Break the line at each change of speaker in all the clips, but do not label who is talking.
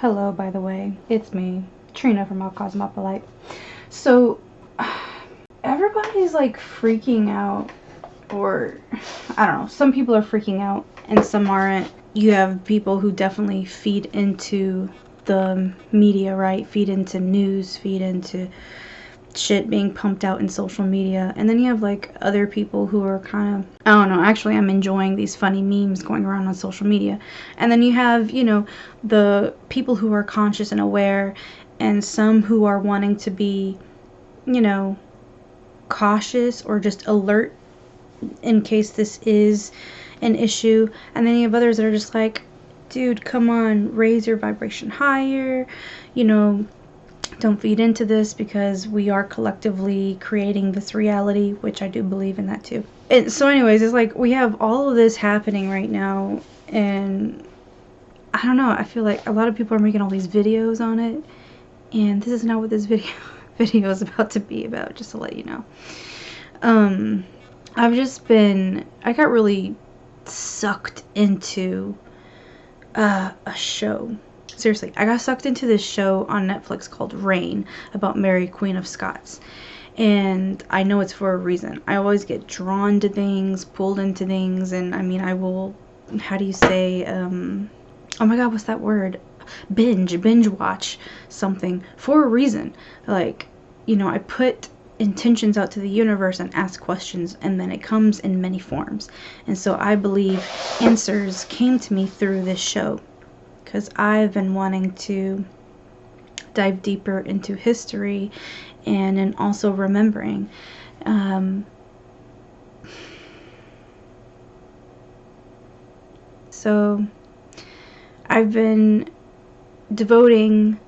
Hello, by the way. It's me, Trina from All Cosmopolite. So, everybody's like freaking out, or I don't know, some people are freaking out and some aren't. You have people who definitely feed into the media, right? Feed into news, feed into shit being pumped out in social media. And then you have like other people who are kind of, I don't know, actually I'm enjoying these funny memes going around on social media. And then you have, the people who are conscious and aware, and some who are wanting to be, cautious or just alert in case this is an issue. And then you have others that are just like, dude, come on, raise your vibration higher, don't feed into this because we are collectively creating this reality, which I do believe in that too. And so anyways, it's like we have all of this happening right now, and I don't know, I feel like a lot of people are making all these videos on it, and this is not what this video is about to be about, just to let you know. I got really sucked into a show. Seriously, I got sucked into this show on Netflix called Reign, about Mary, Queen of Scots. And I know it's for a reason. I always get drawn to things, pulled into things, and I will, how do you say, oh my god, what's that word? Binge watch something for a reason. Like, I put intentions out to the universe and ask questions, and then it comes in many forms. And so I believe answers came to me through this show, because I've been wanting to dive deeper into history and also remembering. So I've been devoting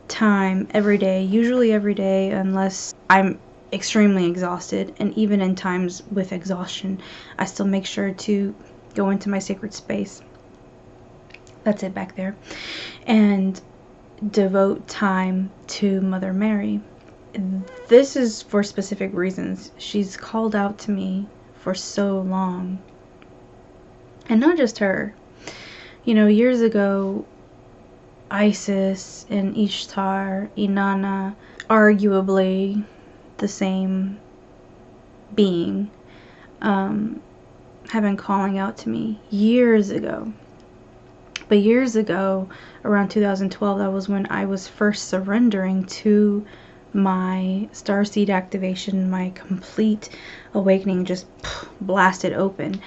time every day, usually every day, unless I'm extremely exhausted. And even in times with exhaustion, I still make sure to go into my sacred space. That's it back there. And devote time to Mother Mary. This is for specific reasons. She's called out to me for so long. And not just her. Years ago, Isis and Ishtar, Inanna, arguably the same being, have been calling out to me years ago. But years ago, around 2012, that was when I was first surrendering to my starseed activation, my complete awakening just blasted open.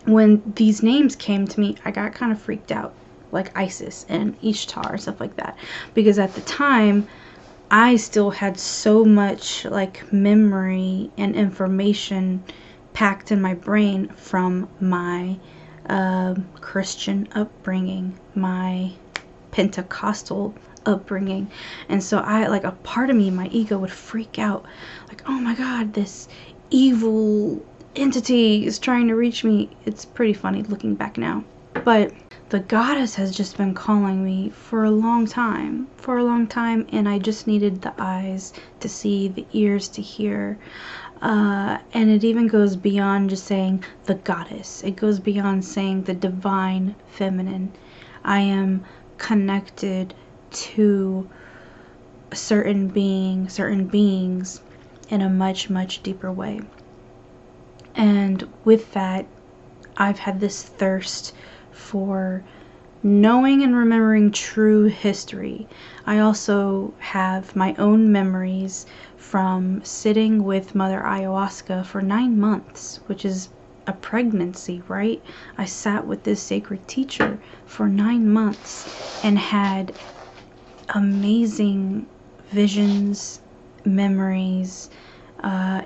When these names came to me, I got kind of freaked out, like Isis and Ishtar, stuff like that. Because at the time, I still had so much like memory and information packed in my brain from my Christian upbringing, my Pentecostal upbringing. And so a part of me, my ego, would freak out, like, oh my god, this evil entity is trying to reach me. It's pretty funny looking back now. But the goddess has just been calling me for a long time, and I just needed the eyes to see, the ears to hear. And it even goes beyond just saying the goddess. It goes beyond saying the divine feminine. I am connected to a certain being, certain beings in a much, much deeper way. And with that, I've had this thirst for knowing and remembering true history. I also have my own memories from sitting with Mother Ayahuasca for 9 months, which is a pregnancy, right? I sat with this sacred teacher for 9 months and had amazing visions, memories,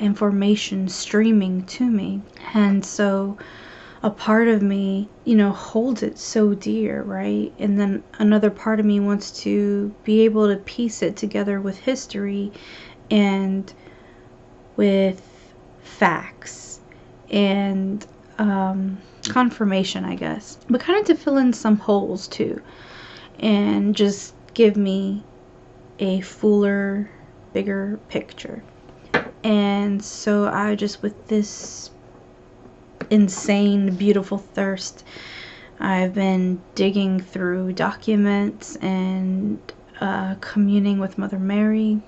information streaming to me. And so a part of me, holds it so dear, right? And then another part of me wants to be able to piece it together with history and with facts and confirmation, I guess. But kind of to fill in some holes too, and just give me a fuller, bigger picture. And so I just, with this insane, beautiful thirst, I've been digging through documents and communing with Mother Mary,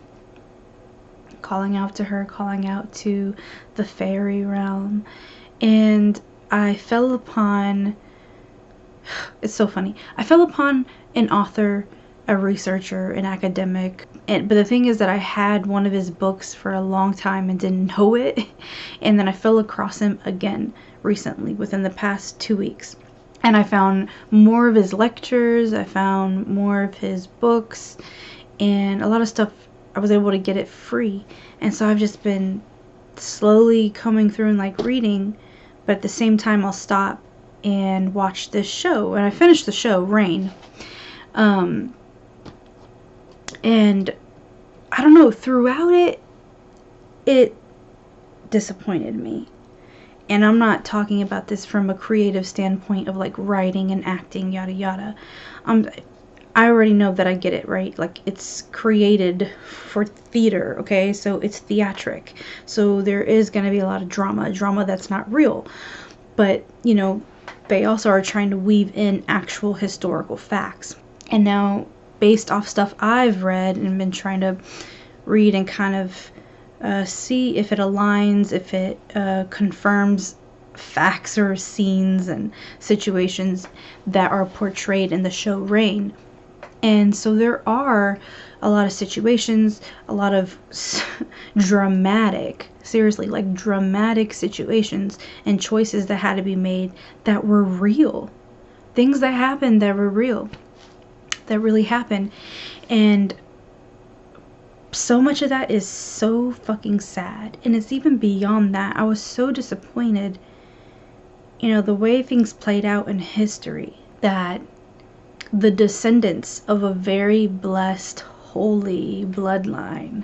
calling out to her, calling out to the fairy realm. And I fell upon, it's so funny, I fell upon an author, a researcher, an academic, but the thing is that I had one of his books for a long time and didn't know it, and then I fell across him again recently within the past 2 weeks, and I found more of his lectures, I found more of his books, and a lot of stuff I was able to get it free. And so I've just been slowly coming through and like reading, but at the same time I'll stop and watch this show. And I finished the show, Rain. And I don't know, throughout it disappointed me. And I'm not talking about this from a creative standpoint of like writing and acting, yada yada. I already know that I get it, right? Like, it's created for theater, okay? So it's theatric. So there is going to be a lot of drama that's not real. But, you know, they also are trying to weave in actual historical facts. And now, based off stuff I've read and been trying to read and kind of see if it aligns, if it confirms facts or scenes and situations that are portrayed in the show Rain. And so there are a lot of situations, a lot of dramatic, seriously, like dramatic situations and choices that had to be made that were real. Things that happened that were real, that really happened. And so much of that is so fucking sad. And it's even beyond that. I was so disappointed, you know, the way things played out in history, that the descendants of a very blessed, holy bloodline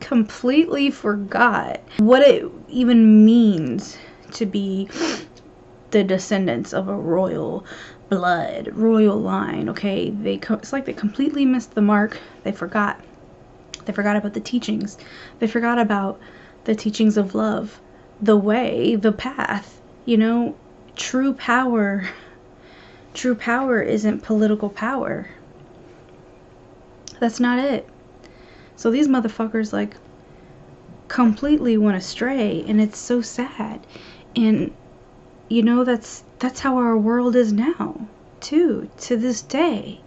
completely forgot what it even means to be the descendants of a royal blood, royal line, okay? It's like they completely missed the mark. They forgot. They forgot about the teachings. They forgot about the teachings of love, the way, the path, you know, true power. True power isn't political power. That's not it. So these motherfuckers like completely went astray, and it's so sad. And you know, that's how our world is now too, to this day.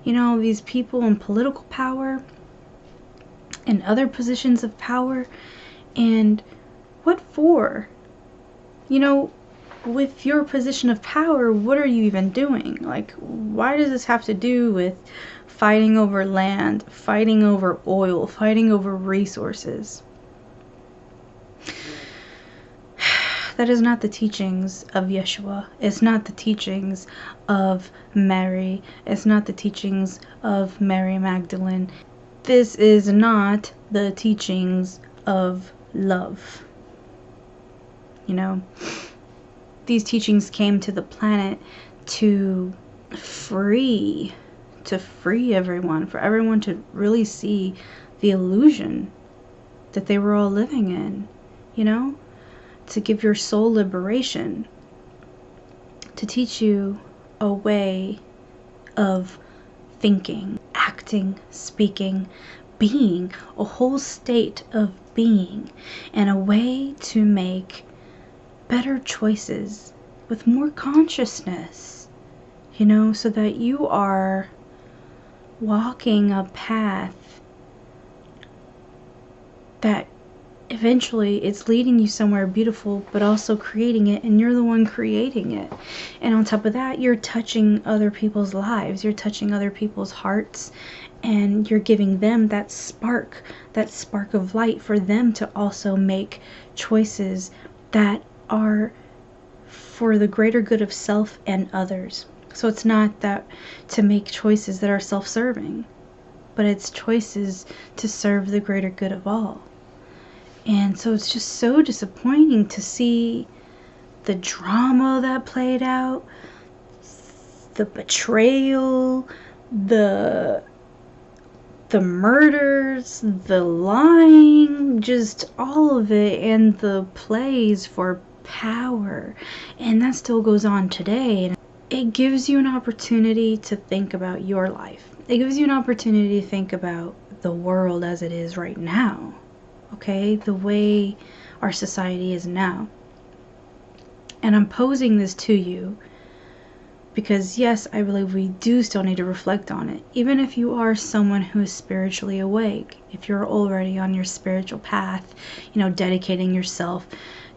You know, these people in political power and other positions of power, and what for? You know, with your position of power, what are you even doing? Like, why does this have to do with fighting over land, fighting over oil, fighting over resources? That is not the teachings of Yeshua. It's not the teachings of Mary. It's not the teachings of Mary Magdalene. This is not the teachings of love. You know? These teachings came to the planet to free everyone, for everyone to really see the illusion that they were all living in, you know, to give your soul liberation, to teach you a way of thinking, acting, speaking, being, a whole state of being, and a way to make better choices with more consciousness, you know, so that you are walking a path that eventually it's leading you somewhere beautiful, but also creating it, and you're the one creating it. And on top of that, you're touching other people's lives, you're touching other people's hearts, and you're giving them that spark of light for them to also make choices that are for the greater good of self and others. So it's not that to make choices that are self-serving, but it's choices to serve the greater good of all. And so it's just so disappointing to see the drama that played out, the betrayal, the murders, the lying, just all of it, and the plays for power. And that still goes on today. it gives you an opportunity to think about your life. It gives you an opportunity to think about the world as it is right now. Okay? The way our society is now. And I'm posing this to you because, yes, I believe we do still need to reflect on it. Even if you are someone who is spiritually awake, if you're already on your spiritual path, dedicating yourself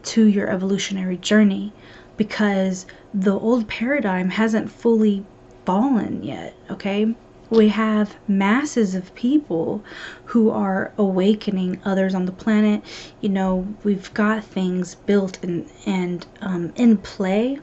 to your evolutionary journey, because the old paradigm hasn't fully fallen yet, okay? We have masses of people who are awakening others on the planet. We've got things built and in play,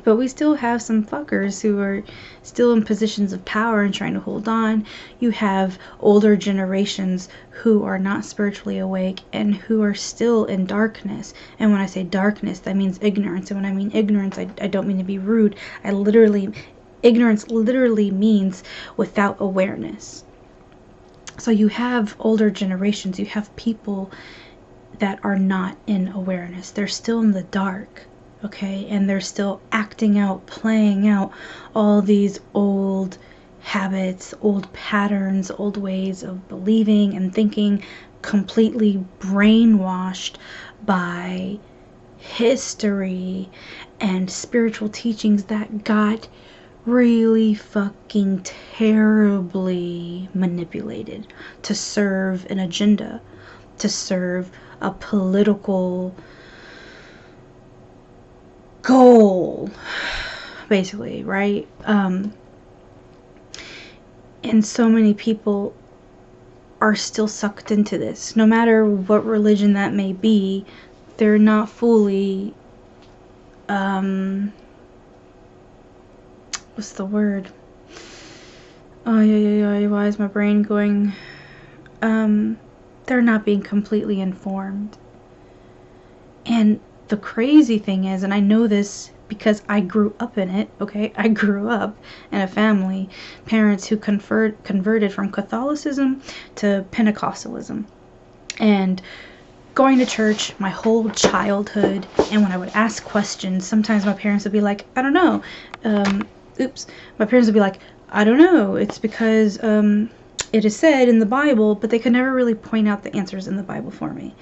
but we still have some fuckers who are still in positions of power and trying to hold on. You have older generations who are not spiritually awake and who are still in darkness. And when I say darkness, that means ignorance. And when I mean ignorance, I don't mean to be rude. Ignorance literally means without awareness. So you have older generations. You have people that are not in awareness. They're still in the dark. Okay, and they're still acting out, playing out all these old habits, old patterns, old ways of believing and thinking, completely brainwashed by history and spiritual teachings that got really fucking terribly manipulated to serve an agenda, to serve a political goal, basically, right? And so many people are still sucked into this. No matter what religion that may be, they're not fully, what's the word? Oh, yeah, why is my brain going? They're not being completely informed. And the crazy thing is, and I know this because I grew up in it, okay? I grew up in a family, parents who converted from Catholicism to Pentecostalism. And going to church my whole childhood, and when I would ask questions, sometimes my parents would be like, I don't know. My parents would be like, I don't know. It's because it is said in the Bible, but they could never really point out the answers in the Bible for me.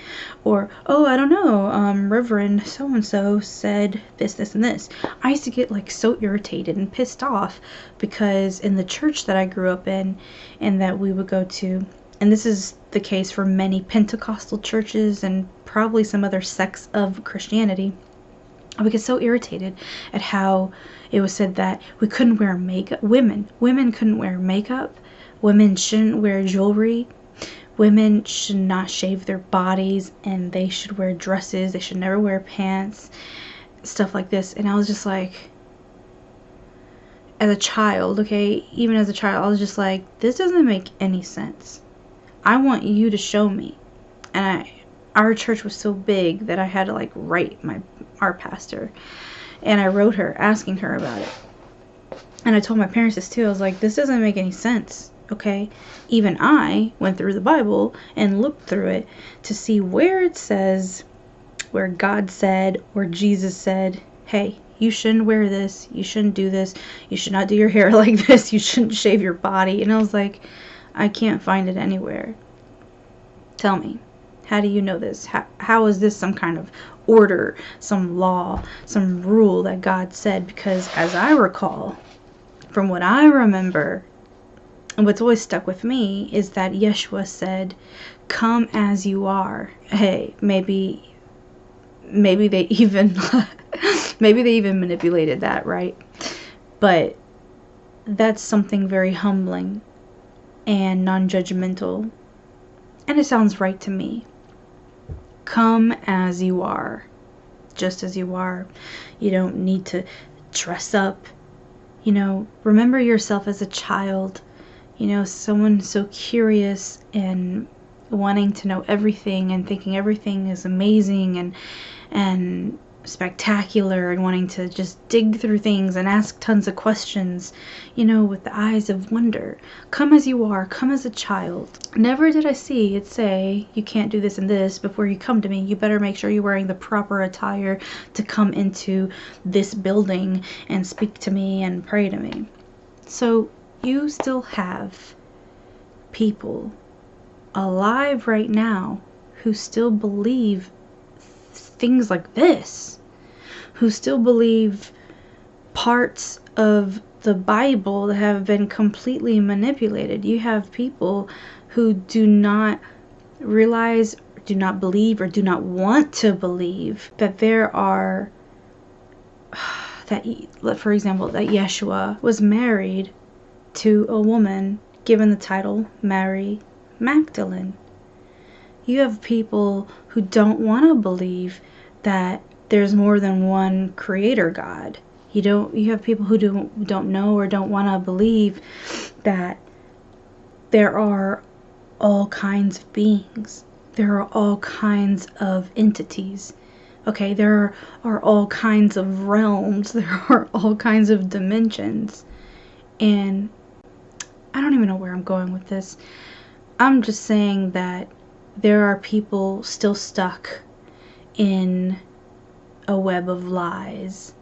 Or, oh, I don't know, Reverend so-and-so said this, and this. I used to get so irritated and pissed off because in the church that I grew up in and that we would go to, and this is the case for many Pentecostal churches and probably some other sects of Christianity, I would get so irritated at how it was said that we couldn't wear makeup. Women couldn't wear makeup. Women shouldn't wear jewelry. Women should not shave their bodies, and they should wear dresses. They should never wear pants, stuff like this. And I was just like, as a child, okay, even as a child, I was just like, this doesn't make any sense. I want you to show me. And our church was so big that I had to write our pastor, and I wrote her asking her about it. And I told my parents this too. I was like, this doesn't make any sense. Okay, even I went through the Bible and looked through it to see where it says, where God said or Jesus said, hey, you shouldn't wear this, you shouldn't do this, you should not do your hair like this, you shouldn't shave your body. And I was like, I can't find it anywhere. Tell me, how do you know this? How is this some kind of order, some law, some rule that God said? Because as I recall, from what I remember, and what's always stuck with me is that Yeshua said, come as you are. Hey, maybe they even manipulated that, right? But that's something very humbling and non-judgmental, and it sounds right to me. Come as you are, just as you are. You don't need to dress up. Remember yourself as a child. Someone so curious and wanting to know everything and thinking everything is amazing and spectacular and wanting to just dig through things and ask tons of questions, you know, with the eyes of wonder. Come as you are, come as a child. Never did I see it say, you can't do this and this before you come to me. You better make sure you're wearing the proper attire to come into this building and speak to me and pray to me. So you still have people alive right now who still believe things like this, who still believe parts of the Bible that have been completely manipulated. You have people who do not realize, do not believe, or do not want to believe that there are, that, for example, that Yeshua was married to a woman given the title Mary Magdalene. You have people who don't want to believe that there's more than one creator God. You have people who don't know or don't want to believe that there are all kinds of beings. There are all kinds of entities. Okay, there are all kinds of realms. There are all kinds of dimensions. And I don't even know where I'm going with this. I'm just saying that there are people still stuck in a web of lies.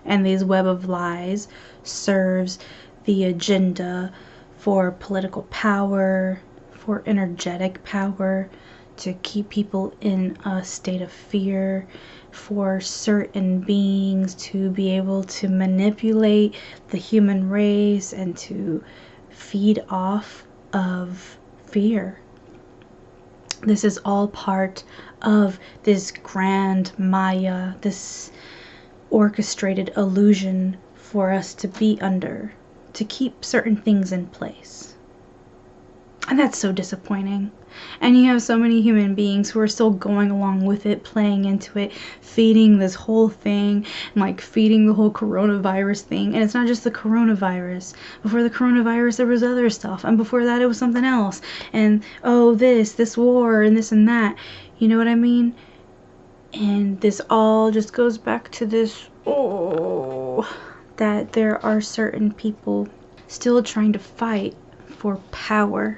And these web of lies serves the agenda for political power, for energetic power, to keep people in a state of fear, for certain beings to be able to manipulate the human race and to feed off of fear. This is all part of this grand Maya, this orchestrated illusion for us to be under, to keep certain things in place. And that's so disappointing. And you have so many human beings who are still going along with it, playing into it, feeding this whole thing, and like feeding the whole coronavirus thing. And it's not just the coronavirus. Before the coronavirus, there was other stuff. And before that, it was something else. And, oh, this war, and this and that. You know what I mean? And this all just goes back to this, that there are certain people still trying to fight for power.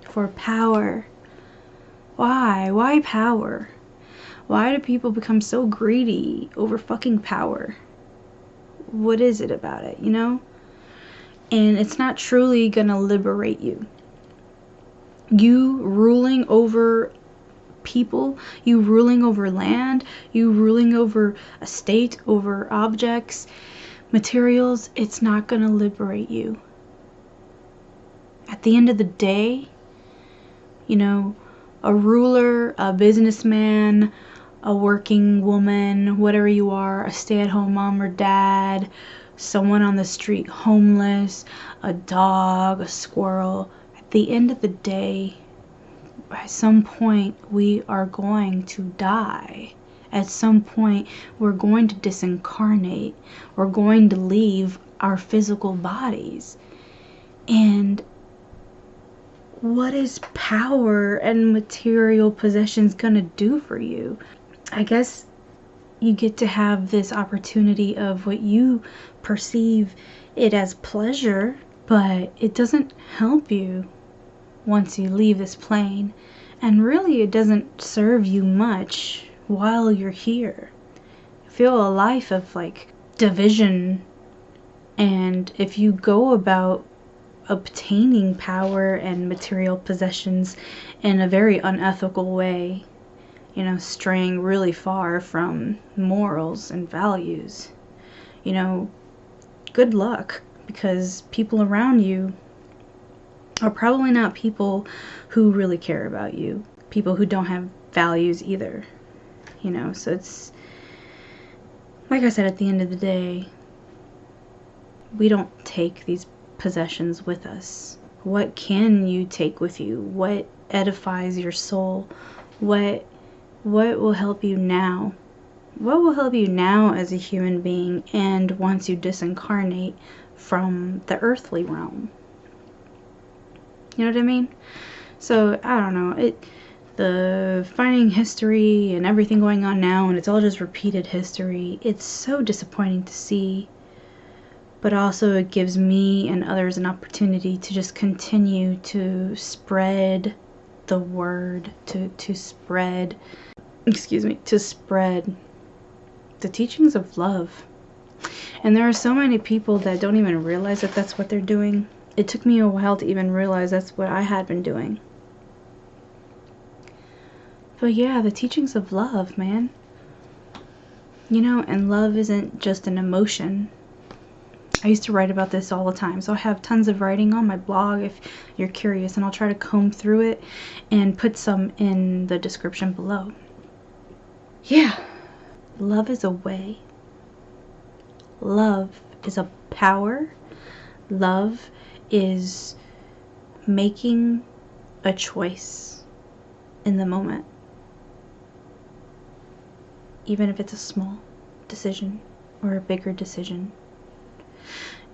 For power. Why? Why power? Why do people become so greedy over fucking power? What is it about it, you know? And it's not truly gonna liberate you. You ruling over people, you ruling over land, you ruling over a state, over objects, materials, it's not gonna liberate you. At the end of the day, you know, a ruler, a businessman, a working woman, whatever you are, a stay-at-home mom or dad, someone on the street homeless, a dog, a squirrel, at the end of the day, at some point we are going to die. At some point we're going to disincarnate. We're going to leave our physical bodies. And what is power and material possessions gonna do for you? I guess you get to have this opportunity of what you perceive it as pleasure, but it doesn't help you once you leave this plane. And really it doesn't serve you much while you're here. You feel a life of like division, and if you go about obtaining power and material possessions in a very unethical way, you know, straying really far from morals and values, you know, good luck, because people around you are probably not people who really care about you, people who don't have values either, you know. So it's like I said, at the end of the day, we don't take these possessions with us. What can you take with you? What edifies your soul? What will help you now? What will help you now as a human being and once you disincarnate from the earthly realm? You know what I mean? So I don't know. the finding history and everything going on now, and it's all just repeated history. It's so disappointing to see, but also it gives me and others an opportunity to just continue to spread the word, to spread, to spread the teachings of love. And there are so many people that don't even realize that that's what they're doing. It took me a while to even realize that's what I had been doing. But yeah, the teachings of love, man. You know, and love isn't just an emotion. I used to write about this all the time, so I have tons of writing on my blog if you're curious, and I'll try to comb through it and put some in the description below. Yeah, love is a way. Love is a power. Love is making a choice in the moment. Even if it's a small decision or a bigger decision.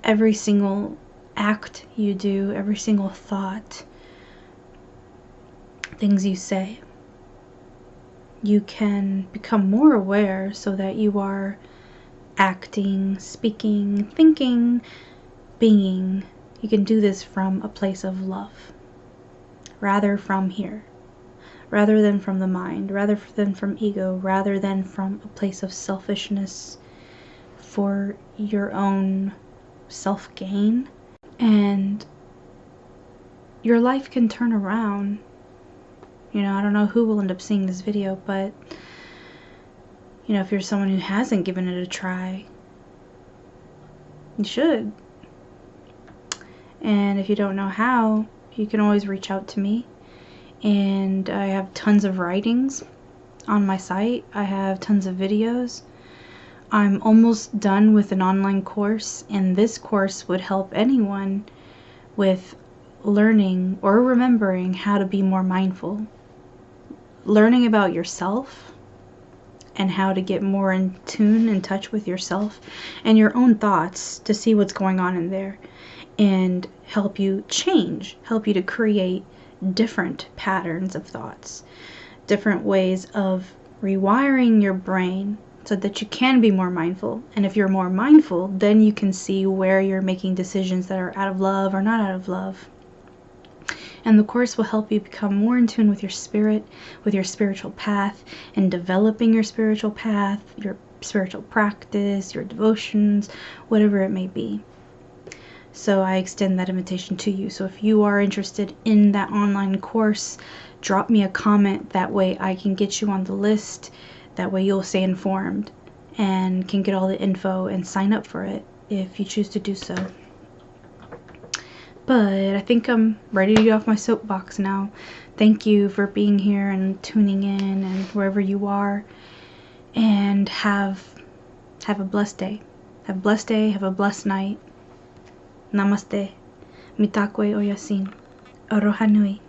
Every single act you do, every single thought, things you say, you can become more aware so that you are acting, speaking, thinking, being. You can do this from a place of love, rather from here. Rather than from the mind, rather than from ego, rather than from a place of selfishness for your own self-gain. And your life can turn around. You know, I don't know who will end up seeing this video, but you know, if you're someone who hasn't given it a try, you should. And if you don't know how, you can always reach out to me. And I have tons of writings on my site. I have tons of videos. I'm almost done with an online course, and this course would help anyone with learning or remembering how to be more mindful. Learning about yourself and how to get more in tune, in touch with yourself and your own thoughts to see what's going on in there and help you change, help you to create different patterns of thoughts, different ways of rewiring your brain so that you can be more mindful. And if you're more mindful, then you can see where you're making decisions that are out of love or not out of love. And the course will help you become more in tune with your spirit, with your spiritual path, and developing your spiritual path, your spiritual practice, your devotions, whatever it may be. So I extend that invitation to you. So if you are interested in that online course, drop me a comment. That way I can get you on the list. That way you'll stay informed and can get all the info and sign up for it if you choose to do so. But I think I'm ready to get off my soapbox now. Thank you for being here and tuning in and wherever you are. And have a blessed day. Have a blessed day. Have a blessed night. Namaste. Mitakwe Oyasin. Aloha nui.